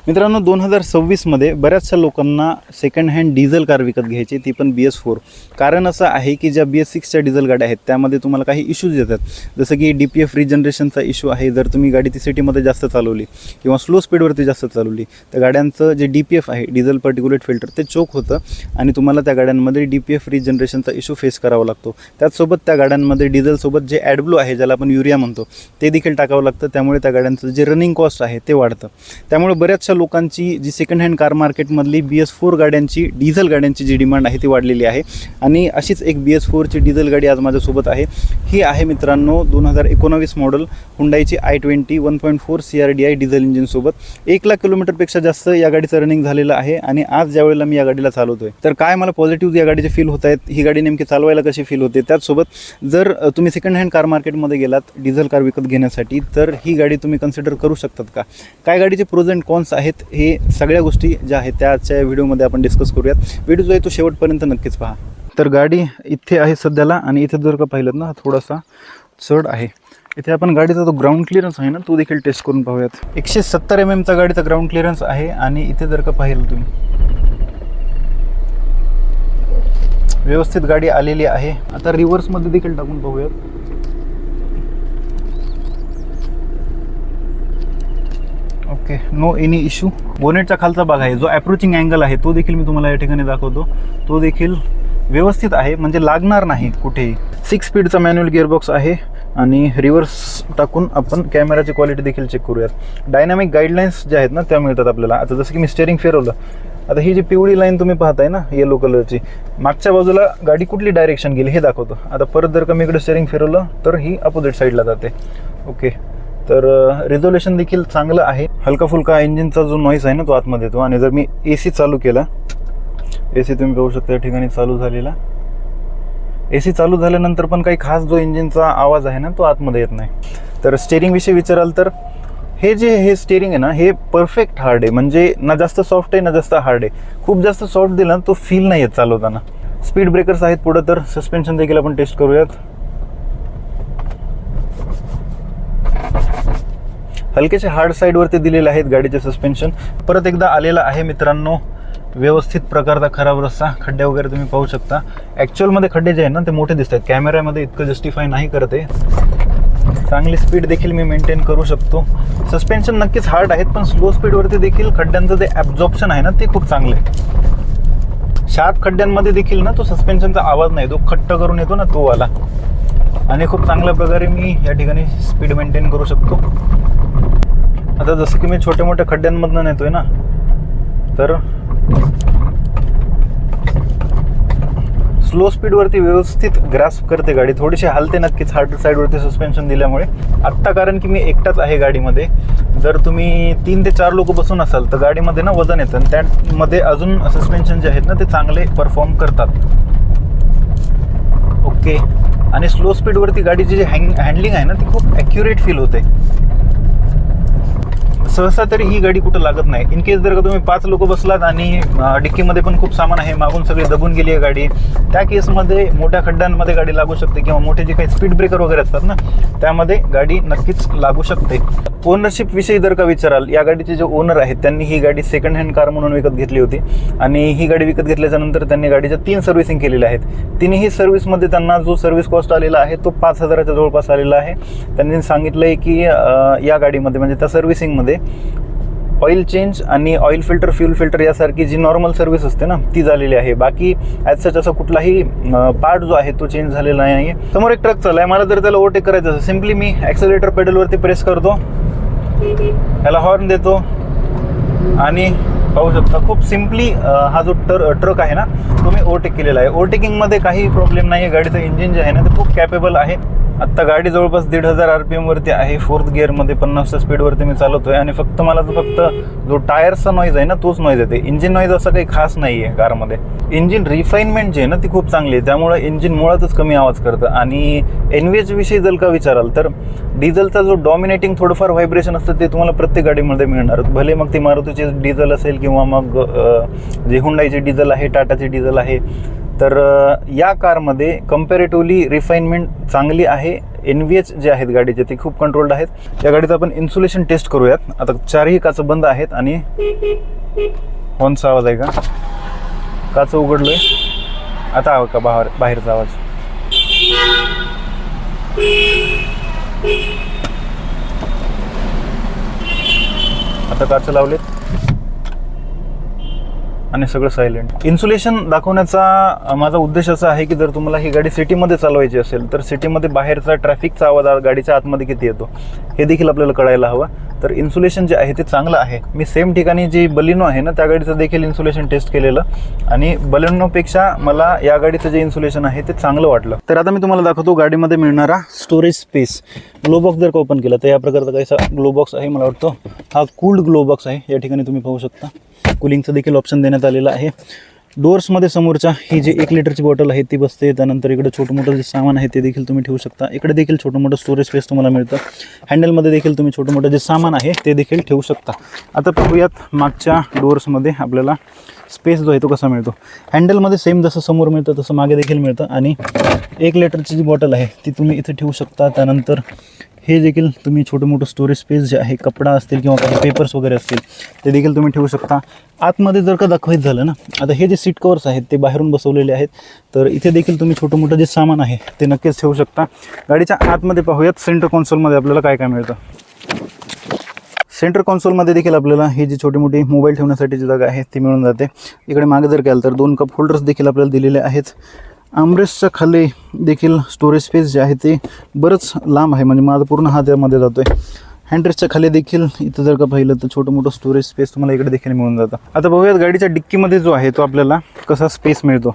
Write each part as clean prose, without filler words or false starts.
मित्रांनो 2026मध्ये बऱ्याचशा लोकांना सेकंड हँड डिझेल कार विकत घ्यायची, ती पण BS4. कारण असं आहे की ज्या BS6च्या डिझेल गाड्या आहेत त्यामध्ये तुम्हाला काही इश्यूज येतात, जसं की DPF रिजनरेशनचा इश्यू आहे. जर तुम्ही गाडी ती सिटीमध्ये जास्त चालवली किंवा स्लो स्पीडवरती जास्त चालवली तर गाड्यांचं जे DPF आहे, डिझेल पर्टिक्युलेट फिल्टर, ते चोक होतं आणि तुम्हाला त्या गाड्यांमध्ये DPF रिजनरेशनचा इश्यू फेस करावा लागतो. त्याचसोबत त्या गाड्यांमध्ये डिझेलसोबत जे ॲडब्लू आहे, ज्याला आपण युरिया म्हणतो, ते देखील टाकावं लागतं. त्यामुळे त्या गाड्यांचं जे रनिंग कॉस्ट आहे ते वाढतं. त्यामुळे बऱ्याचशा लोकांची जी सेकंड हँड कार मार्केटमधली BS4 गाड्यांची, डिझेल गाड्यांची जी डिमांड आहे ती वाढलेली आहे. आणि अशीच एक BS4ची डिझेल गाडी आज माझ्यासोबत आहे. ही आहे मित्रांनो 2019 मॉडेल हुंडाईची i20 1.4 CRDI डिझेल इंजिनसोबत. 1 लाख किलोमीटरपेक्षा जास्त या गाडीचं रनिंग झालेलं आहे. आणि आज ज्यावेळेला मी या गाडीला चालवतोय तर काय मला पॉझिटिव्ह या गाडीचे फील होत आहेत, ही गाडी नेमकी चालवायला कशी फील होते. त्याचसोबत जर तुम्ही सेकंड हँड कार मार्केटमध्ये गेलात डिझेल कार विकत घेण्यासाठी तर ही गाडी तुम्ही कन्सिडर करू शकतात का, काय गाडीचे प्रोज अँड कॉन्स आहेत, हे सगळ्या गोष्टी ज्या आहेत त्याच्या व्हिडिओमध्ये आपण डिस्कस करूयात. व्हिडिओ जो आहे तो शेवटपर्यंत नक्कीच पहा. तर गाडी इथे आहे सध्याला आणि इथे जर का पाहिलं ना थोडासा चढ आहे. इथे आपण गाडीचा जो ग्राउंड क्लिअरन्स आहे ना तो देखील टेस्ट करून पाहूयात. 170 mm गाडीचा ग्राउंड क्लिअरन्स आहे. आणि इथे जर का पाहिलं तुम्ही व्यवस्थित गाडी आलेली आहे. आता रिव्हर्समध्ये देखील टाकून पाहूयात. Okay, no any issue. बोनेटचा खालचा भाग आहे, जो अप्रोचिंग अँगल आहे तो देखील मी तुम्हाला या ठिकाणी दाखवतो, तो देखील व्यवस्थित आहे, म्हणजे लागणार नाही कुठेही. 6 स्पीडचा मॅन्युअल गिअरबॉक्स आहे. आणि रिव्हर्स टाकून आपण कॅमेराची क्वालिटी देखील चेक करूयात. डायनॅमिक गाईडलाईन्स ज्या आहेत ना त्या मिळतात आपल्याला. आता जसं की मी स्टेअरिंग फिरवलं, आता ही जी पिवळी लाईन तुम्ही पाहताय ना येलो कलरची, मागच्या बाजूला गाडी कुठली डायरेक्शन गेली हे दाखवतो. आता परत जर का मी इकडे स्टेअरिंग फिरवलं तर ही अपोजिट साईडला जाते. ओके, तर रिझोल्युशन देखील चांगलं आहे. हलका फुलका इंजिनचा जो नॉईज आहे ना तो आतमध्ये येतो. आणि जर मी AC चालू केला, AC तुम्ही पाहू शकता या ठिकाणी चालू झालेला. AC चालू झाल्यानंतर पण काही खास जो इंजिनचा आवाज आहे ना तो आतमध्ये येत नाही. तर स्टेअरिंगविषयी विचाराल तर हे स्टेअरिंग आहे ना हे परफेक्ट हार्ड आहे, म्हणजे ना जास्त सॉफ्ट आहे ना जास्त हार्ड आहे. खूप जास्त सॉफ्ट दिला तो फील नाही येत चालवताना. स्पीड ब्रेकर्स आहेत पुढं. तर सस्पेन्शन देखील आपण टेस्ट करूयात. हलकेसे हार्ड साईडवरती दिलेले आहेत गाडीचे सस्पेन्शन. परत एकदा आलेला आहे मित्रांनो व्यवस्थित प्रकारचा खराब रस्ता. खड्डे वगैरे तुम्ही पाहू शकता. ॲक्च्युअलमध्ये खड्डे जे आहेत ना ते मोठे दिसत आहेत, कॅमेऱ्यामध्ये इतकं जस्टिफाय नाही करत आहे. चांगली स्पीड देखील मी मेंटेन करू शकतो. सस्पेन्शन नक्कीच हार्ड आहेत, पण स्लो स्पीडवरती देखील खड्ड्यांचं जे ॲब्झॉर्प्शन आहे ना ते खूप चांगलं आहे. शार्प खड्ड्यांमध्ये देखील ना तो सस्पेन्शनचा आवाज नाही, तो खट्ट करून येतो ना तो आला. आणि खूप चांगल्या प्रकारे मी या ठिकाणी स्पीड मेंटेन करू शकतो. आता जसं की मी छोट्या मोठ्या खड्ड्यांमधून येतोय ना तर स्लो स्पीडवरती व्यवस्थित ग्रास्प करते गाडी. थोडीशी हलते नक्कीच हार्ड साईडवरती सस्पेन्शन दिल्यामुळे. आत्ता कारण की मी एकटाच आहे गाडीमध्ये. जर तुम्ही 3 ते 4 लोक बसून असाल तर गाडीमध्ये ना वजन येतं आणि त्यामध्ये अजून सस्पेन्शन जे आहेत ना ते चांगले परफॉर्म करतात. ओके, आणि स्लो स्पीडवरती गाडीची जी हँडलिंग आहे ना ती खूप ॲक्युरेट फील होते. सहसा तरी ही गाडी कुठं लागत नाही. इन केस जर का तुम्ही 5 लोक बसलात आणि डिक्कीमध्ये पण खूप सामान आहे, मागून सगळी दबून गेली आहे गाडी, त्या केसमध्ये मोठ्या खड्ड्यांमध्ये गाडी लागू शकते. किंवा मोठे जे काही स्पीड ब्रेकर वगैरे असतात ना त्यामध्ये गाडी नक्कीच लागू शकते. ओनरशिप विषयी जर का विचाराल, या गाडीचे जे ओनर आहेत त्यांनी ही गाडी सेकंड हँड कार म्हणून विकत घेतली होती. आणि ही गाडी विकत घेतल्याच्या नंतर त्यांनी गाडीच्या 3 सर्व्हिसिंग केलेल्या आहेत. तिन्ही सर्व्हिसमध्ये त्यांना जो सर्व्हिस कॉस्ट आलेला आहे तो 5,000च्या जवळपास आलेला आहे. त्यांनी सांगितलं आहे की या गाडीमध्ये म्हणजे त्या सर्व्हिसिंगमध्ये ऑइल चेंज आणि ऑइल फिल्टर, फ्यूल फिल्टर यासारखी जी नॉर्मल सर्व्हिस असते ना ती झालेली आहे. बाकी ॲज सच असा कुठलाही पार्ट जो आहे तो चेंज झालेला नाही आहे. समोर एक ट्रक चालला आहे, मला जर त्याला ओव्हरटेक करायचं असेल सिम्पली मी ॲक्सेलरेटर पेडलवरती प्रेस करतो, त्याला हॉर्न देतो आणि पाहू शकता खूप सिम्पली हा जो ट्रक आहे ना तो मी ओव्हरटेक केलेला आहे. ओव्हरटेकिंगमध्ये काही प्रॉब्लेम नाही आहे. गाडीचं इंजिन जे आहे ना ते खूप कॅपेबल आहे. आत्ता गाडी जवळपास 1,500 RPM वरती आहे. 4th गिअरमध्ये 50च्या स्पीडवरती मी चालवतोय. आणि फक्त जो टायरचा नॉईज आहे ना तोच नॉईज येते. इंजिन नॉईज असा काही खास नाही आहे कारमध्ये. इंजिन रिफाईनमेंट जी आहे ना ती खूप चांगली आहे, त्यामुळे इंजिन मुळातच कमी आवाज करतं. आणि NVH विषयी जर का विचाराल तर डिझेलचा जो डॉमिनेटिंग थोडंफार व्हायब्रेशन असतं ते तुम्हाला प्रत्येक गाडीमध्ये मिळणार. भले मग ती मारुतीची डिझेल असेल किंवा मग जे हुंडाईची डिझेल आहे, टाटाची डिझेल आहे. तर या कारमध्ये कम्पॅरेटिव्हली रिफाईनमेंट चांगली आहे. NVH जे आहेत गाडीचे ते खूप कंट्रोल्ड आहेत. या गाडीचं आपण इन्सुलेशन टेस्ट करूयात. आता चारही काचं बंद आहेत आणि हॉर्नचा आवाज आहे का? काचं उघडलोय. आता आवाज का बाहेरचा आवाज? आता काचं लावलेत आणि सगळं सायलेंट. इन्सुलेशन दाखवण्याचा माझा उद्देश असा आहे की जर तुम्हाला ही गाडी सिटीमध्ये चालवायची असेल तर सिटीमध्ये बाहेरचा ट्रॅफिकचा आवाज गाडीच्या आतमध्ये किती येतो हे देखील आपल्याला कळायला हवं. तर इन्सुलेशन जे आहे ते चांगलं आहे. मी सेम ठिकाणी जी बलिनो आहे ना त्या गाडीचं देखील इन्सुलेशन टेस्ट केलेलं आणि बलिनोपेक्षा मला या गाडीचं जे इन्सुलेशन आहे ते चांगलं वाटलं. तर आता मी तुम्हाला दाखवतो गाडीमध्ये मिळणारा स्टोरेज स्पेस. ग्लो बॉक्स जर का ओपन केला तर या प्रकारचा काहीसा ग्लो बॉक्स आहे. मला वाटतं हा कूल्ड ग्लो बॉक्स आहे. या ठिकाणी तुम्ही पाहू शकता कूलिंगचं देखील ऑप्शन देण्यात आलेलं आहे. डोअर्समध्ये समोरच्या ही जी 1 लिटरची बॉटल आहे ती बसते. त्यानंतर इकडे छोटं मोठं जे सामान आहे ते देखील तुम्ही ठेवू शकता. इकडे देखील छोटं मोठं स्टोरेज स्पेस तुम्हाला मिळतं. हँडलमध्ये देखील तुम्ही छोटं मोठं जे सामान आहे ते देखील ठेवू शकता. आता पाहूयात मागच्या डोअर्समध्ये आपल्याला स्पेस जो आहे तो कसा मिळतो. हँडलमध्ये सेम जसं समोर मिळतं तसं मागे देखील मिळतं आणि 1 लिटरची जी बॉटल आहे ती तुम्ही इथे ठेवू शकता. त्यानंतर हे देखील तुम्ही छोटं मोठं स्टोरेज स्पेस जे आहे, कपडा असतील किंवा काही पेपर्स वगैरे असतील ते देखील तुम्ही ठेवू शकता. आतमध्ये जर का दाखवायचं झालं ना, आता हे जे सीट कवर्स आहेत ते बाहेरून बसवलेले आहेत, तर इथे देखील तुम्ही छोटं मोठं जे सामान आहे ते नक्कीच ठेवू शकता. गाडीच्या आतमध्ये पाहूयात सेंटर कॉन्सोलमध्ये आपल्याला काय काय मिळतं. सेंटर कॉन्सोलमध्ये देखील आपल्याला ही जी छोटी मोठी मोबाईल ठेवण्यासाठी जी जागा आहे ती मिळून जाते. इकडे मागे जर केलं तर 2 कप होल्डर्स देखील आपल्याला दिलेले आहेत. आर्मरेस्टच्या खाली देखील स्टोरेज स्पेस जे आहे ते बरंच लांब आहे, म्हणजे माझा पूर्ण हात यामध्ये जातो आहे. हँडरेस्टच्या खाली देखील इथं जर का पाहिलं तर छोटं मोठं स्टोरेज स्पेस तुम्हाला इकडे देखील मिळून जातं. आता बघूयात गाडीच्या डिक्कीमध्ये जो आहे तो आपल्याला कसा स्पेस मिळतो.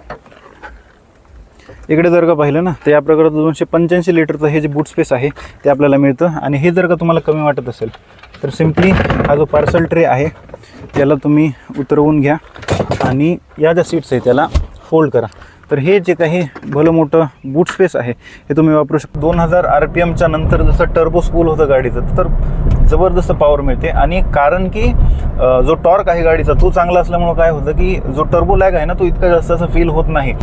इकडे जर का पाहिलं ना तर या प्रकारात 285 लिटरचं हे जे बूट स्पेस आहे ते आपल्याला मिळतं. आणि हे जर का तुम्हाला कमी वाटत असेल तर सिम्पली हा जो पार्सल ट्रे आहे त्याला तुम्ही उतरवून घ्या आणि या ज्या सीट्स आहेत त्याला फोल्ड करा. तर हे जे काही भलं मोठं बूट स्पेस आहे हे तुम्ही वापरू शकता. 2000 RPMच्या नंतर जसं टर्बो स्पूल होतं गाडीचं तर जबरदस्त पॉवर मिळते. आणि कारण की जो टॉर्क आहे गाडीचा तो चांगला असल्यामुळं काय होतं की जो टर्बो लॅग आहे ना तो इतका जास्त असं फील होत नाही.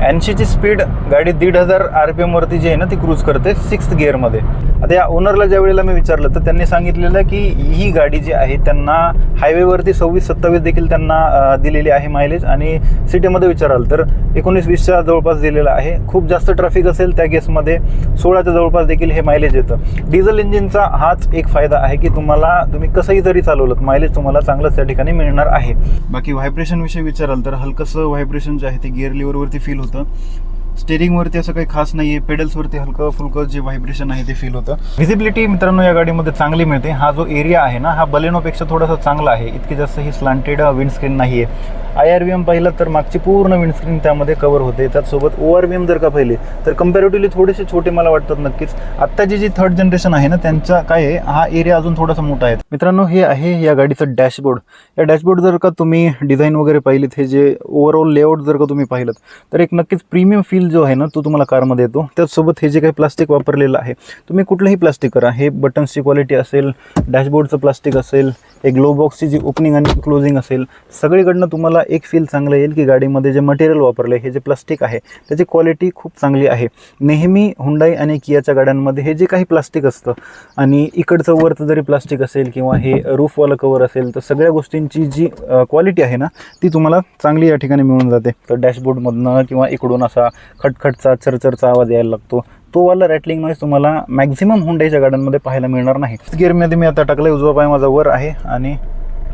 80ची स्पीड गाडी 1500 RPM वरती जी आहे ना ती क्रूज करते 6th गिअरमध्ये. आता या ओनरला ज्या वेळेला मी विचारलं तर त्यांनी सांगितलेलं की ही गाडी जी आहे त्यांना हायवेवरती 26-27 देखील त्यांना दिलेली आहे मायलेज, आणि सिटीमध्ये विचाराल तर 19-20च्या जवळपास दिलेलं आहे. खूप जास्त ट्रॅफिक असेल त्या केसमध्ये 16च्या जवळपास देखील हे मायलेज येतं. डिझेल इंजिनचा हाच एक फायदा आहे की तुम्ही कसंही जरी चालवलं मायलेज तुम्हाला चांगलंच त्या ठिकाणी मिळणार आहे. बाकी व्हायब्रेशन विषयी विचाराल तर हलकंसं व्हायब्रेशन जे आहे ते गिअर लिव्हरवरती फील होतं. स्टेरिंगवरती असं काही खास नाही आहे. पेडल्सवरती हलकं फुलकं जे व्हायब्रेशन आहे ते फील होतं. व्हिजिबिलिटी मित्रांनो या गाडीमध्ये चांगली मिळते. हा जो एरिया आहे ना हा बलेनोपेक्षा थोडासा चांगला आहे. इतकी जास्त ही स्लांटेड विंडस्क्रीन नाही आहे. IRVM पाहिलं तर मागची पूर्ण विंडस्क्रीन त्यामध्ये कव्हर होते. त्याचसोबत ORVM जर का पाहिले तर कम्पॅरेटिव्हली थोडेसे छोटे मला वाटतात नक्कीच. आत्ताची जी 3rd जनरेशन आहे ना त्यांचा काय आहे हा एरिया अजून थोडासा मोठा आहे. मित्रांनो हे आहे या गाडीचं डॅशबोर्ड. या डॅशबोर्ड जर का तुम्ही डिझाईन वगैरे पाहिलीत, हे जे ओव्हरऑल लेआउट जर का तुम्ही पाहिलं तर एक नक्कीच प्रीमियम फील जो आहे ना तो तुम्हाला कारमध्ये येतो. त्याचसोबत हे जे काही प्लास्टिक वापरलेलं आहे तुम्ही कुठलंही प्लास्टिक करा, हे बटन्सची क्वालिटी असेल, डॅशबोर्डचं प्लास्टिक असेल, एक ग्लो बॉक्सची जी ओपनिंग आणि क्लोजिंग असेल, सगळीकडनं तुम्हाला एक फील चांगलं येईल की गाडीमध्ये जे मटेरियल वापरलं हे जे प्लास्टिक आहे त्याची क्वालिटी खूप चांगली आहे. नेहमी हुंडाई आणि कियाच्या गाड्यांमध्ये हे जे काही प्लास्टिक असतं आणि इकडचं वरचं जरी प्लास्टिक असेल किंवा हे रूफवालं कवर असेल तर सगळ्या गोष्टींची जी क्वालिटी आहे ना ती तुम्हाला चांगली या ठिकाणी मिळून जाते. तर डॅशबोर्डमधनं किंवा इकडून असा खटखटचा चरचरचा आवाज यायला लागतो, तो वाला रॅटलिंग नॉईज तुम्हाला मॅक्झिमम हुंडाईच्या गाड्यांमध्ये पाहायला मिळणार नाही. गिअरमध्ये मी आता टाकलं, उजवा पाय माझा वर आहे आणि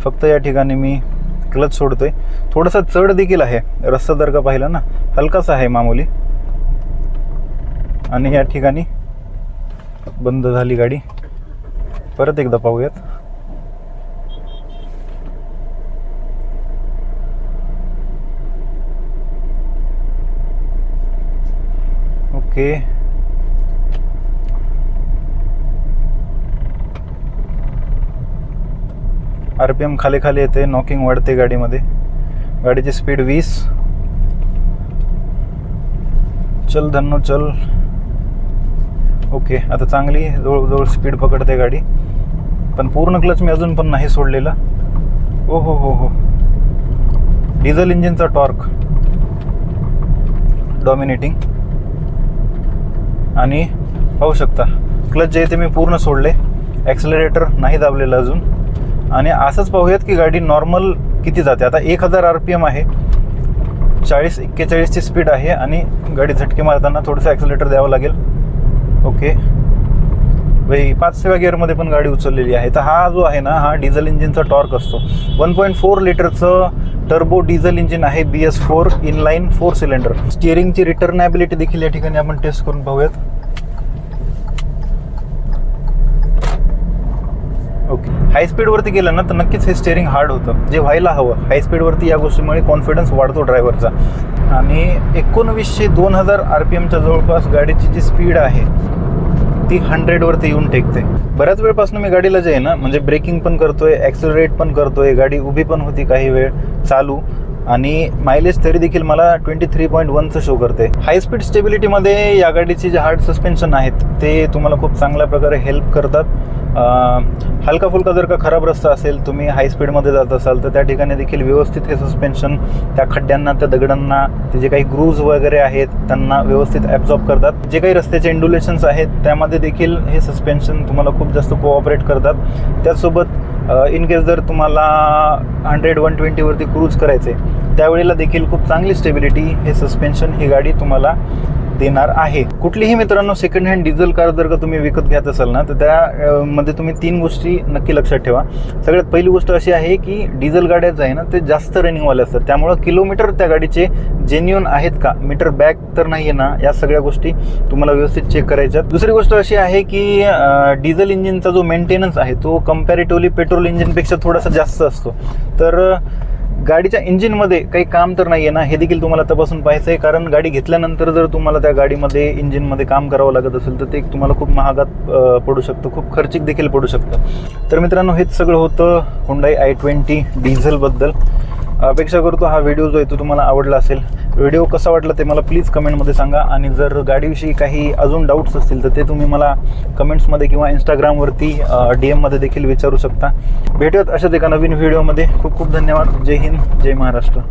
फक्त या ठिकाणी मी क्लच सोडतोय. थोडासा चढ देखील आहे, रस्ता जर का पाहिला ना हलकासा आहे मामूली. आणि या ठिकाणी बंद झाली गाडी. परत एकदा पाहूयात. ओके, RPM खाली खाली येते, नॉकिंग वाढते गाडीमध्ये. गाडीची स्पीड 20. चल धन्नो चल. ओके, आता चांगली जवळजवळ स्पीड पकडते गाडी, पण पूर्ण क्लच मी अजून पण नाही सोडलेला. ओ हो हो हो, डिझेल इंजिनचा टॉर्क डॉमिनेटिंग. आणि पाहू शकता क्लच जे ते मी पूर्ण सोडले, ॲक्सिलरेटर नाही दाबलेलं अजून. आणि असंच पाहूयात की गाडी नॉर्मल किती जाते. आता 1000 RPM आहे, 40-41ची स्पीड आहे आणि गाडी झटके मारताना थोडंसं ॲक्सिलरेटर द्यावं लागेल. ओके, 5व्या गिअरमध्ये पण गाडी उचललेली आहे. तर हा जो आहे ना, हा डिझेल इंजिनचा टॉर्क असतो. 1.4 लिटरचं टर्बो डिझेल इंजिन आहे, BS4 इनलाईन 4 सिलेंडर. स्टिअरिंगची रिटर्नेबिलिटी देखील या ठिकाणी आपण टेस्ट करून पाहूयात. ओके, हाय स्पीडवरती गेलं ना तर नक्कीच हे स्टिअरिंग हार्ड होतं, जे व्हायला हवं. हाय स्पीडवरती या गोष्टीमुळे कॉन्फिडन्स वाढतो ड्रायव्हरचा. आणि 1900-2000 RPMच्या जवळपास गाडीची जी स्पीड आहे ती 100वरती येऊन टेकते. बऱ्याच वेळपासून मी गाडीला जे आहे ना, म्हणजे ब्रेकिंग पण करतोय, ॲक्सिलरेट पण करतोय, गाडी उभी पण होती काही वेळ चालू, आणि मायलेज तरी देखील मला 23.1चं शो करते. हाय स्पीड स्टेबिलिटीमध्ये या गाडीची जे हार्ड सस्पेन्शन आहेत ते तुम्हाला खूप चांगल्या प्रकारे हेल्प करतात. हलका फुलका जर का खराब रस्ता असेल, तुम्ही हाय स्पीडमध्ये जात असाल तर त्या ठिकाणी देखील व्यवस्थित हे सस्पेन्शन त्या खड्ड्यांना, त्या दगडांना, ते जे काही ग्रूव्ज वगैरे आहेत त्यांना व्यवस्थित ॲब्झॉर्ब करतात. जे काही रस्त्याचे इंड्युलेशन्स आहेत त्यामध्ये देखील हे सस्पेन्शन तुम्हाला खूप जास्त कोऑपरेट करतात. त्याचसोबत इन केस जर तुम्हाला 100-120वरती क्रूज करायचे त्यावेळेला देखील खूप चांगली स्टेबिलिटी हे सस्पेन्शन ही गाडी तुम्हाला देणार आहे. कुठलीही मित्रांनो सेकंड हँड डिझेल कार जर का तुम्ही विकत घ्यात असाल ना, तर त्यामध्ये तुम्ही 3 गोष्टी नक्की लक्षात ठेवा. सगळ्यात पहिली गोष्ट अशी आहे की डिझेल गाड्या जे आहे ना ते जास्त रनिंगवाले असतात, त्यामुळं किलोमीटर त्या गाडीचे जेन्युइन आहेत का, मीटर बॅक तर नाही आहे ना, या सगळ्या गोष्टी तुम्हाला व्यवस्थित चेक करायच्या. दुसरी गोष्ट अशी आहे की डिझेल इंजिनचा जो मेंटेनन्स आहे तो कम्पॅरेटिव्हली पेट्रोल इंजिनपेक्षा थोडासा जास्त असतो. तर गाडीच्या इंजिनमध्ये काही काम तर नाही आहे ना, हे देखील तुम्हाला तपासून पाहायचं आहे. कारण गाडी घेतल्यानंतर जर तुम्हाला त्या गाडीमध्ये इंजिनमध्ये काम करावं लागत असेल तर ते तुम्हाला खूप महागात पडू शकतं, खूप खर्चिक देखील पडू शकतं. तर मित्रांनो, हेच सगळं होतं Hyundai i20 डिझेलबद्दल. अपेक्षा करतो हा व्हिडिओ जो आहे तो तुम्हाला आवडला असेल. व्हिडिओ कसा वाटला ते मला प्लीज कमेंटमध्ये सांगा. आणि जर गाडीविषयी काही अजून डाऊट्स असतील तर ते तुम्ही मला कमेंट्समध्ये किंवा इंस्टाग्रामवरती DM देखील विचारू शकता. भेटूयात अशाच एका नवीन व्हिडिओमध्ये. खूप खूप धन्यवाद. जय हिंद, जय महाराष्ट्र.